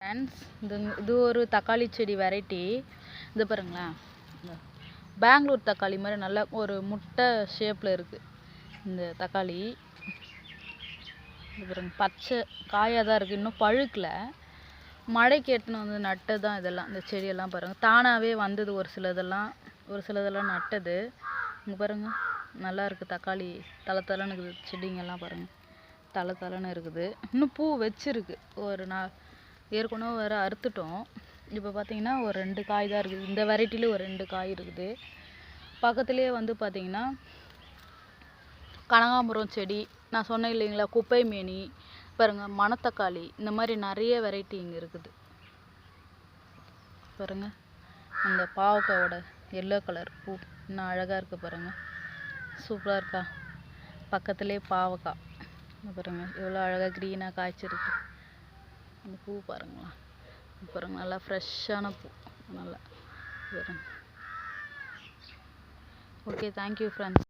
Friends, இது ஒரு தக்காளி செடி வெரைட்டி. இது பாருங்களேன், பெங்களூர் தக்காளி மாதிரி நல்லா ஒரு முட்டை ஷேப்பில் இருக்குது இந்த தக்காளி. இது பாருங்க, பச்சை காயாக தான் இருக்குது, இன்னும் பழுக்கலை. மழைக்கு எடுத்துன்னு வந்து நட்டது தான் இதெல்லாம். இந்த செடியெல்லாம் பாருங்கள், தானாகவே வந்தது. ஒரு சிலதெல்லாம் நட்டது. இங்கே பாருங்கள், நல்லா இருக்குது தக்காளி. தலை தலைன்னு இருக்குது செடிங்கெல்லாம் பாருங்கள், தலை தலைன்னு இருக்குது. இன்னும் பூ வச்சிருக்கு. ஒரு ஏற்கனவே வேறு அறுத்துட்டோம். இப்போ பார்த்தீங்கன்னா ஒரு 2 காய் தான் இருக்குது. இந்த வெரைட்டியில் ஒரு 2 காய் இருக்குது. பக்கத்துலேயே வந்து பார்த்தீங்கன்னா கனகாம்பரம் செடி, நான் சொன்னேன் இல்லைங்களா, குப்பை மேனி பாருங்கள், மணத்தக்காளி, இந்த மாதிரி நிறைய வெரைட்டி இங்கே இருக்குது பாருங்கள். அந்த பாவக்காவோட எல்லோ கலர் பூ இன்னும் அழகாக இருக்குது பாருங்கள், சூப்பராக இருக்கா. பக்கத்துலேயே பாவக்காய் பாருங்கள், எவ்வளோ அழகாக க்ரீனாக காய்ச்சிருக்கு. அந்த பூ பாருங்களா, பாருங்கள், நல்லா ஃப்ரெஷ்ஷான பூ. நல்லா பாருங்கள். Okay, thank you friends.